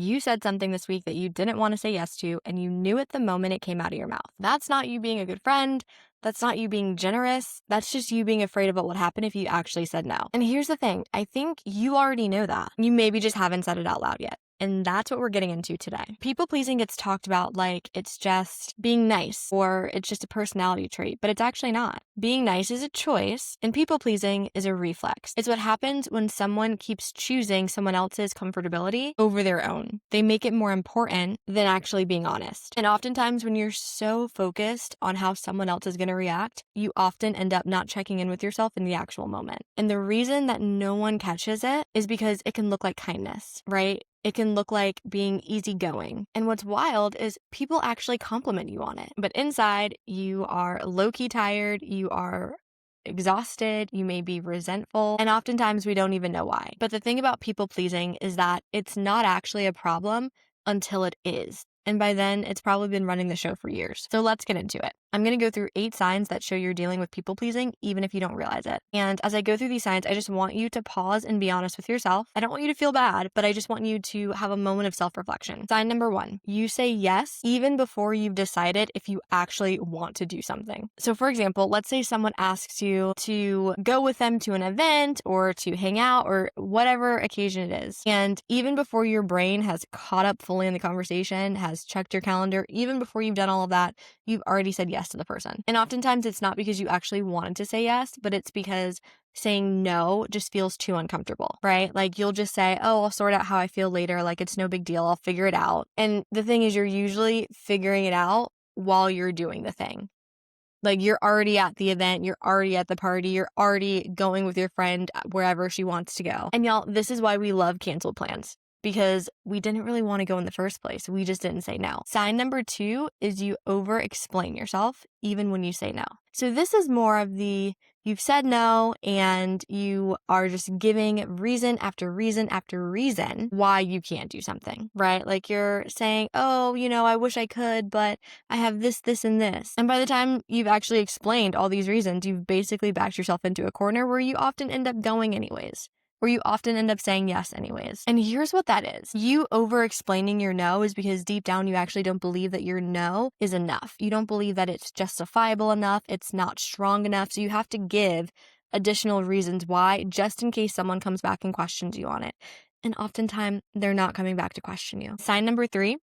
You said something this week that you didn't want to say yes to, and you knew it the moment it came out of your mouth. That's not you being a good friend. That's not you being generous. That's just you being afraid of what would happen if you actually said no. And here's the thing. I think you already know that. You maybe just haven't said it out loud yet. And that's what we're getting into today. People pleasing gets talked about like it's just being nice or it's just a personality trait, but it's actually not. Being nice is a choice and people pleasing is a reflex. It's what happens when someone keeps choosing someone else's comfortability over their own. They make it more important than actually being honest. And oftentimes when you're so focused on how someone else is going to react, you often end up not checking in with yourself in the actual moment. And the reason that no one catches it is because it can look like kindness, right? It can look like being easygoing. And what's wild is people actually compliment you on it. But inside, you are low-key tired, you are exhausted, you may be resentful, and oftentimes we don't even know why. But the thing about people pleasing is that it's not actually a problem until it is. And by then, it's probably been running the show for years. So let's get into it. I'm going to go through 8 signs that show you're dealing with people pleasing, even if you don't realize it. And as I go through these signs, I just want you to pause and be honest with yourself. I don't want you to feel bad, but I just want you to have a moment of self-reflection. Sign number 1, you say yes even before you've decided if you actually want to do something. So for example, let's say someone asks you to go with them to an event or to hang out or whatever occasion it is. And even before your brain has caught up fully in the conversation, has checked your calendar, even before you've done all of that, you've already said yes to the person. And oftentimes it's not because you actually wanted to say yes, but it's because saying no just feels too uncomfortable, right? Like you'll just say, oh, I'll sort out how I feel later. Like it's no big deal. I'll figure it out. And the thing is, you're usually figuring it out while you're doing the thing. Like you're already at the event, you're already at the party, you're already going with your friend wherever she wants to go. And y'all, this is why we love canceled plans. Because we didn't really want to go in the first place. We just didn't say no. Sign number 2 is you over-explain yourself even when you say no. So this is more of the you've said no and you are just giving reason after reason after reason why you can't do something, right? Like you're saying, oh, I wish I could, but I have this, this, and this. And by the time you've actually explained all these reasons, you've basically backed yourself into a corner where you often end up going anyways. Where you often end up saying yes anyways. And here's what that is. You over-explaining your no is because deep down you actually don't believe that your no is enough. You don't believe that it's justifiable enough. It's not strong enough. So you have to give additional reasons why, just in case someone comes back and questions you on it. And oftentimes they're not coming back to question you. Sign number 3,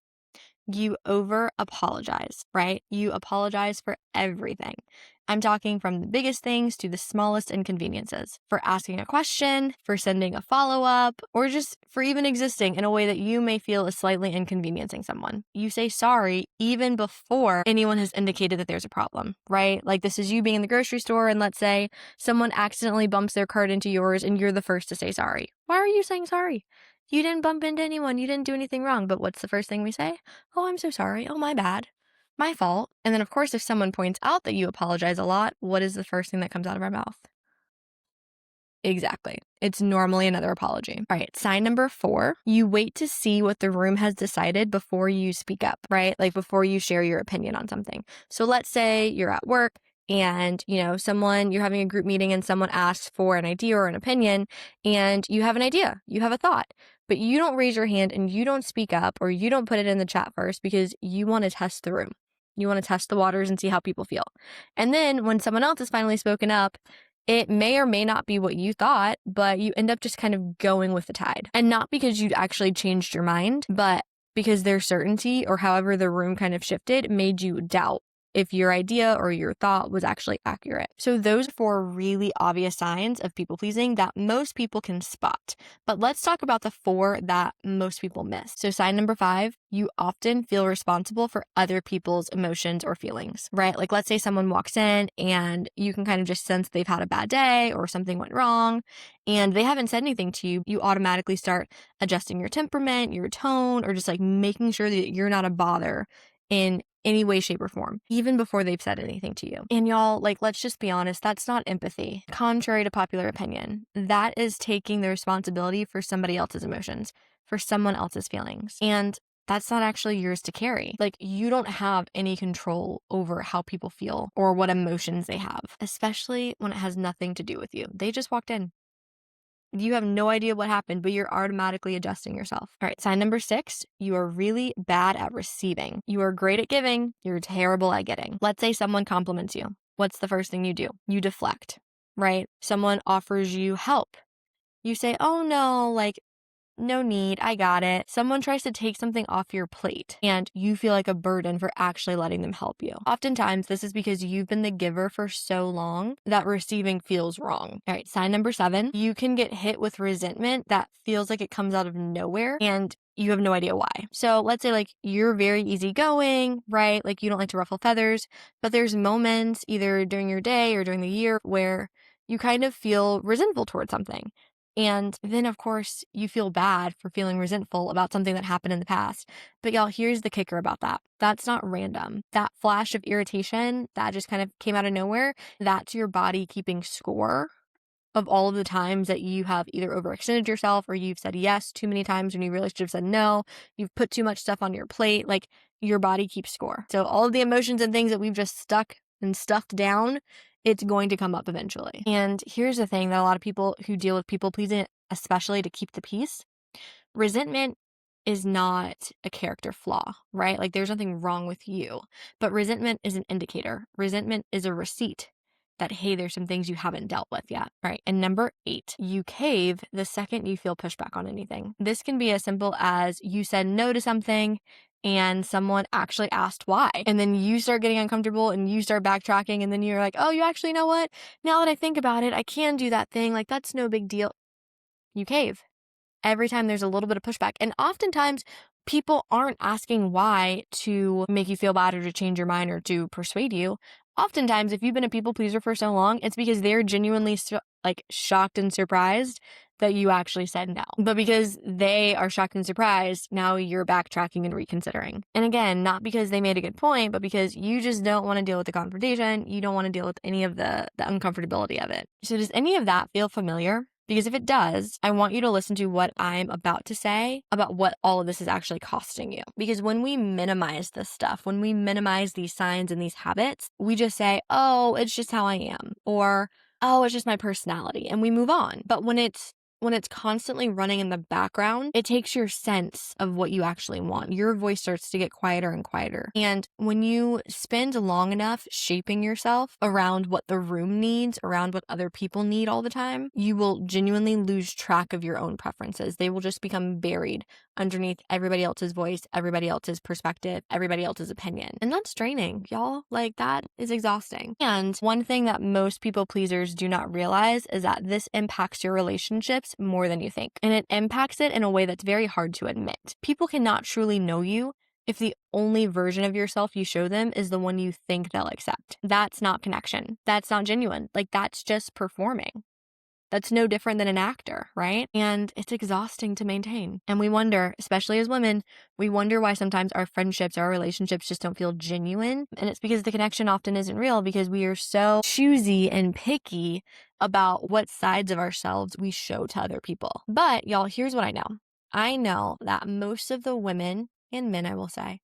you over apologize, right? You apologize for everything. I'm talking from the biggest things to the smallest inconveniences. For asking a question, for sending a follow-up, or just for even existing in a way that you may feel is slightly inconveniencing someone. You say sorry even before anyone has indicated that there's a problem, right? Like this is you being in the grocery store and let's say someone accidentally bumps their cart into yours and you're the first to say sorry. Why are you saying sorry? You didn't bump into anyone. You didn't do anything wrong. But what's the first thing we say? Oh, I'm so sorry. Oh, my bad. My fault. And then, of course, if someone points out that you apologize a lot, what is the first thing that comes out of our mouth? Exactly. It's normally another apology. All right. Sign number 4, you wait to see what the room has decided before you speak up, right? Like before you share your opinion on something. So let's say you're at work and, you're having a group meeting and someone asks for an idea or an opinion and you have an idea, you have a thought, but you don't raise your hand and you don't speak up or you don't put it in the chat first because you want to test the room. You want to test the waters and see how people feel. And then when someone else has finally spoken up, it may or may not be what you thought, but you end up just kind of going with the tide. And not because you'd actually changed your mind, but because their certainty or however the room kind of shifted made you doubt if your idea or your thought was actually accurate. So those 4 really obvious signs of people pleasing that most people can spot. But let's talk about the 4 that most people miss. So sign number 5, you often feel responsible for other people's emotions or feelings, right? Like let's say someone walks in and you can kind of just sense they've had a bad day or something went wrong and they haven't said anything to you. You automatically start adjusting your temperament, your tone, or just like making sure that you're not a bother in any way, shape, or form, even before they've said anything to you. And y'all, let's just be honest, that's not empathy. Contrary to popular opinion, that is taking the responsibility for somebody else's emotions, for someone else's feelings. And that's not actually yours to carry. Like you don't have any control over how people feel or what emotions they have, especially when it has nothing to do with you. They just walked in. You have no idea what happened, but you're automatically adjusting yourself. All right, sign number 6, you are really bad at receiving. You are great at giving, you're terrible at getting. Let's say someone compliments you. What's the first thing you do? You deflect, right? Someone offers you help. You say, oh no, like, no need, I got it. Someone tries to take something off your plate and you feel like a burden for actually letting them help you. Oftentimes, this is because you've been the giver for so long that receiving feels wrong. All right, sign number 7, you can get hit with resentment that feels like it comes out of nowhere and you have no idea why. So let's say like you're very easygoing, right? Like you don't like to ruffle feathers, but there's moments either during your day or during the year where you kind of feel resentful towards something. And then, of course, you feel bad for feeling resentful about something that happened in the past. But y'all, here's the kicker about that. That's not random. That flash of irritation that just kind of came out of nowhere, that's your body keeping score of all of the times that you have either overextended yourself or you've said yes too many times when you really should have said no. You've put too much stuff on your plate. Like your body keeps score. So all of the emotions and things that we've just stuck and stuffed down, it's going to come up eventually. And here's the thing that a lot of people who deal with people pleasing, especially to keep the peace, resentment is not a character flaw, right? Like there's nothing wrong with you, but resentment is an indicator. Resentment is a receipt that, hey, there's some things you haven't dealt with yet. All right. And number 8, you cave the second you feel pushback on anything. This can be as simple as you said no to something and someone actually asked why. And then you start getting uncomfortable and you start backtracking. And then you're like, oh, you actually know what? Now that I think about it, I can do that thing. Like that's no big deal. You cave every time there's a little bit of pushback. And oftentimes people aren't asking why to make you feel bad or to change your mind or to persuade you. Oftentimes, if you've been a people pleaser for so long, it's because they're genuinely shocked and surprised that you actually said no. But because they are shocked and surprised, now you're backtracking and reconsidering. And again, not because they made a good point, but because you just don't want to deal with the confrontation. You don't want to deal with any of the uncomfortability of it. So does any of that feel familiar? Because if it does, I want you to listen to what I'm about to say about what all of this is actually costing you. Because when we minimize this stuff, when we minimize these signs and these habits, we just say, oh, it's just how I am, or, oh, it's just my personality, and we move on. But when it's constantly running in the background, it takes your sense of what you actually want. Your voice starts to get quieter and quieter. And when you spend long enough shaping yourself around what the room needs, around what other people need all the time, you will genuinely lose track of your own preferences. They will just become buried underneath everybody else's voice, everybody else's perspective, everybody else's opinion. And that's draining, y'all. Like that is exhausting. And one thing that most people pleasers do not realize is that this impacts your relationships more than you think. And it impacts it in a way that's very hard to admit. People cannot truly know you if the only version of yourself you show them is the one you think they'll accept. That's not connection. That's not genuine. Like that's just performing. That's no different than an actor, right? And it's exhausting to maintain. And we wonder, especially as women, we wonder why sometimes our friendships, our relationships just don't feel genuine. And it's because the connection often isn't real because we are so choosy and picky about what sides of ourselves we show to other people. But y'all, here's what I know. I know that most of the women and men, I will say,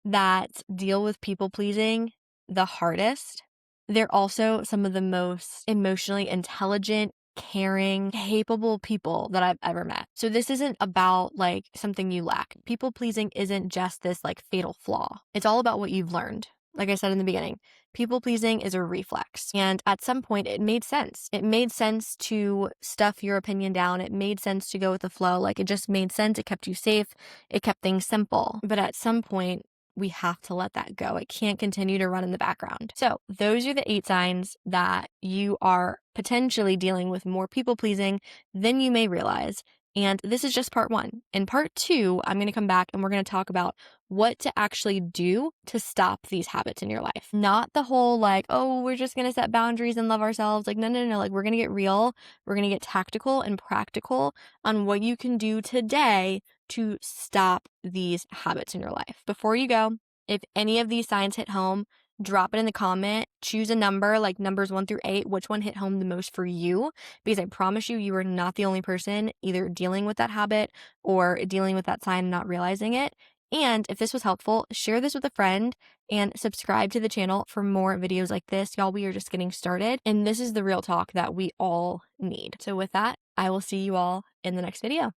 that deal with people pleasing the hardest, they're also some of the most emotionally intelligent, caring, capable people that I've ever met. So this isn't about like something you lack. People pleasing isn't just this like fatal flaw. It's all about what you've learned. Like I said in the beginning, people pleasing is a reflex. And at some point it made sense. It made sense to stuff your opinion down. It made sense to go with the flow. Like it just made sense. It kept you safe. It kept things simple. But at some point, we have to let that go. It can't continue to run in the background. So those are the 8 signs that you are potentially dealing with more people pleasing than you may realize. And this is just part 1. In part 2, I'm going to come back and we're going to talk about what to actually do to stop these habits in your life. Not the whole like, oh, we're just going to set boundaries and love ourselves. Like, no. Like we're going to get real. We're going to get tactical and practical on what you can do today to stop these habits in your life. Before you go, if any of these signs hit home, drop it in the comment, choose a number like numbers 1 through 8, which one hit home the most for you, because I promise you are not the only person either dealing with that habit or dealing with that sign and not realizing it. And if this was helpful, share this with a friend and subscribe to the channel for more videos like this. Y'all, we are just getting started and this is the real talk that we all need. So with that, I will see you all in the next video.